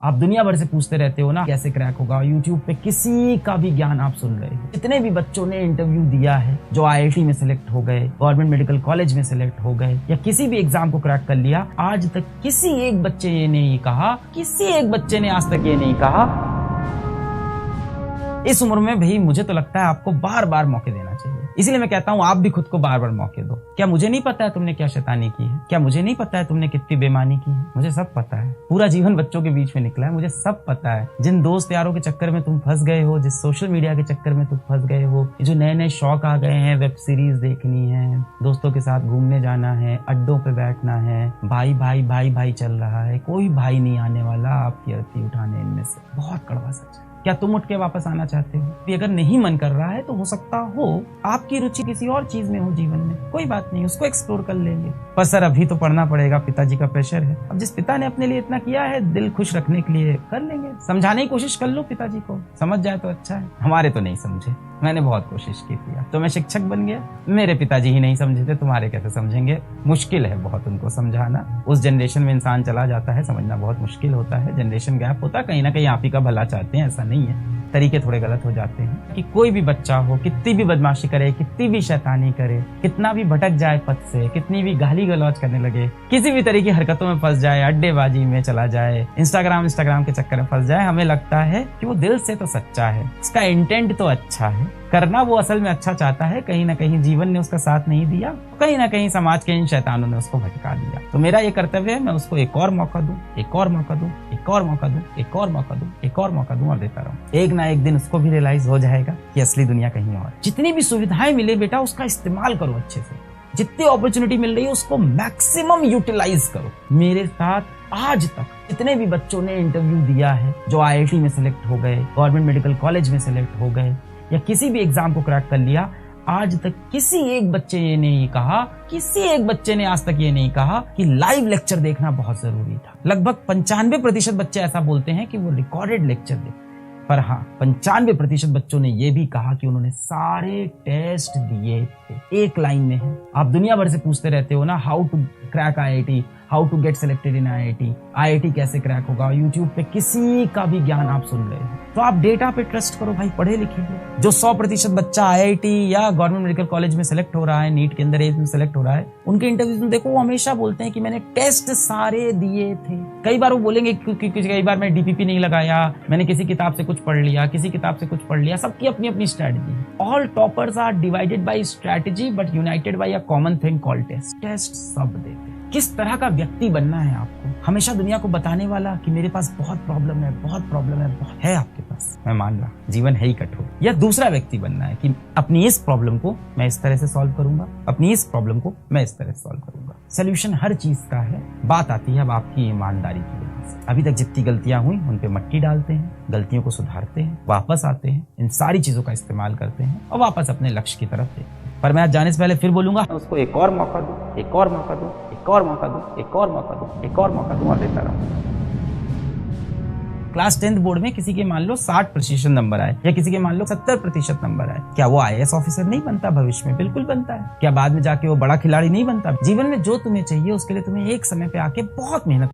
आप दुनिया भर से पूछते रहते हो ना कैसे क्रैक होगा। यूट्यूब पे किसी का भी ज्ञान आप सुन रहे हो। जितने भी बच्चों ने इंटरव्यू दिया है, जो आईआईटी में सिलेक्ट हो गए, गवर्नमेंट मेडिकल कॉलेज में सिलेक्ट हो गए, या किसी भी एग्जाम को क्रैक कर लिया, आज तक किसी एक बच्चे ने नहीं कहा, किसी एक बच्चे ने आज तक ये नहीं कहा इस उम्र में भाई मुझे तो लगता है आपको बार बार मौके देना चाहिए। इसीलिए मैं कहता हूं आप भी खुद को बार बार मौके दो। क्या मुझे नहीं पता है तुमने क्या शैतानी की है? क्या मुझे नहीं पता है तुमने कितनी बेईमानी की है? मुझे सब पता है। पूरा जीवन बच्चों के बीच में निकला है, मुझे सब पता है। जिन दोस्त यारों के चक्कर में तुम फंस गए हो, जिस सोशल मीडिया के चक्कर में तुम फंस गए हो, जो नए नए शौक आ गए हैं, वेब सीरीज देखनी है, दोस्तों के साथ घूमने जाना है, अड्डों पे बैठना है, भाई भाई भाई भाई चल रहा है, कोई भाई नहीं आने वाला आपकी अर्थी उठाने इनमें से। बहुत कड़वा सच है। क्या तुम उठ के वापस आना चाहते हो? अगर नहीं मन कर रहा है तो हो सकता हो आपकी रुचि किसी और चीज में हो जीवन में, कोई बात नहीं, उसको एक्सप्लोर कर लेंगे। पर सर अभी तो पढ़ना पड़ेगा, पिताजी का प्रेशर है। अब जिस पिता ने अपने लिए इतना किया है दिल खुश रखने के लिए, कर लेंगे। समझाने की कोशिश कर लो पिताजी को, समझ जाए तो अच्छा है। हमारे तो नहीं समझे, मैंने बहुत कोशिश की थी, तो मैं शिक्षक बन गया। मेरे पिताजी ही नहीं समझे थे, तुम्हारे कैसे समझेंगे? मुश्किल है बहुत उनको समझाना। उस जनरेशन में इंसान चला जाता है, समझना बहुत मुश्किल होता है। जनरेशन गैप होता है, कहीं ना कहीं आप ही का भला चाहते हैं, ऐसा नहीं है, तरीके थोड़े गलत हो जाते हैं। कि कोई भी बच्चा हो, कितनी भी बदमाशी करे, कितनी भी शैतानी करे, कितना भी भटक जाए पथ से, कितनी भी गाली गलौज करने लगे, किसी भी तरह की हरकतों में फंस जाए, अड्डेबाजी में चला जाए, इंस्टाग्राम के चक्कर में फंस जाए, हमें लगता है कि वो दिल से तो सच्चा है, उसका इंटेंट तो अच्छा है, करना वो असल में अच्छा चाहता है। कहीं ना कहीं जीवन ने उसका साथ नहीं दिया, कहीं ना कहीं समाज के इन शैतानों ने उसको भटका दिया। तो मेरा ये कर्तव्य है, मैं उसको एक और मौका दूं, एक और मौका दूं, एक और मौका दूं, एक और मौका दूं, एक और मौका दूं और देता रहूं। एक ना एक दिन उसको भी रियलाइज हो जाएगा कि असली दुनिया कहीं और। जितनी भी सुविधाएं मिले बेटा उसका इस्तेमाल करो अच्छे से। जितनी अपॉर्चुनिटी मिल रही है उसको मैक्सिमम यूटिलाइज करो। मेरे साथ आज तक जितने भी बच्चों ने इंटरव्यू दिया है, जो आईआईटी में सिलेक्ट हो गए, गवर्नमेंट मेडिकल कॉलेज में सिलेक्ट हो गए, या किसी भी एग्जाम को क्रैक कर लिया, आज तक किसी एक बच्चे ये नहीं कहा, किसी एक बच्चे ने आज तक ये नहीं कहा कि लाइव लेक्चर देखना बहुत जरूरी था। लगभग 95% बच्चे ऐसा बोलते हैं कि वो रिकॉर्डेड लेक्चर देखते, पर हाँ 95% बच्चों ने ये भी कहा कि उन्होंने सारे टेस्ट दिए थे। एक लाइन में है। आप दुनिया भर से पूछते रहते हो ना, how to crack IIT, how to get selected in IIT, IIT कैसे क्रैक होगा। यूट्यूब पे किसी का भी ज्ञान आप सुन रहे हो, तो आप डेटा पे ट्रस्ट करो भाई, पढ़े लिखे हो। जो 100% बच्चा आईआईटी या गवर्नमेंट मेडिकल कॉलेज में सिलेक्ट हो रहा है, नीट के अंदर एज में सिलेक्ट हो रहा है, उनके इंटरव्यूज में देखो वो हमेशा बोलते हैं कि मैंने टेस्ट सारे दिए थे। कई बार वो बोलेंगे क्योंकि कई बार मैं डीपीपी नहीं लगाया, मैंने किसी किताब से कुछ पढ़ लिया, किसी किताब से कुछ पढ़ लिया। सबकी अपनी अपनी strategy. All toppers are divided by strategy but united by a common thing called test. Test सब देते हैं। किस तरह का व्यक्ति बनना है आपको? हमेशा दुनिया को बताने वाला कि मेरे पास बहुत प्रॉब्लम है, बहुत प्रॉब्लम है, बहुत है आपके पास, मैं मान रहा, जीवन है ही कठोर। या दूसरा व्यक्ति बनना है कि अपनी इस प्रॉब्लम को मैं इस तरह से सॉल्व करूंगा, अपनी इस प्रॉब्लम को मैं इस तरह से सॉल्व करूंगा। सोल्यूशन हर चीज का है, बात आती है अब आपकी ईमानदारी की वजह से। अभी तक जितनी गलतियां हुई उन पे मट्टी डालते हैं, गलतियों को सुधारते हैं, वापस आते हैं, इन सारी चीजों का इस्तेमाल करते हैं और वापस अपने लक्ष्य की तरफ देखते हैं। पर मैं आज जाने से पहले फिर बोलूंगा, उसको एक और मौका दूं, एक और मौका दूं, एक और मौका दूं, एक और मौका दूं, एक और मौका दूं और देता रहूं। क्लास 10th बोर्ड में किसी के मान लो 60% नंबर आए, या किसी के मान लो 70% नंबर आए, क्या वो आईएएस ऑफिसर नहीं बनता भविष्य में? बिल्कुल बनता है। क्या बाद में जाके वो बड़ा खिलाड़ी नहीं बनता? जीवन में जो तुम्हें चाहिए उसके लिए तुम्हें एक समय पे आके बहुत मेहनत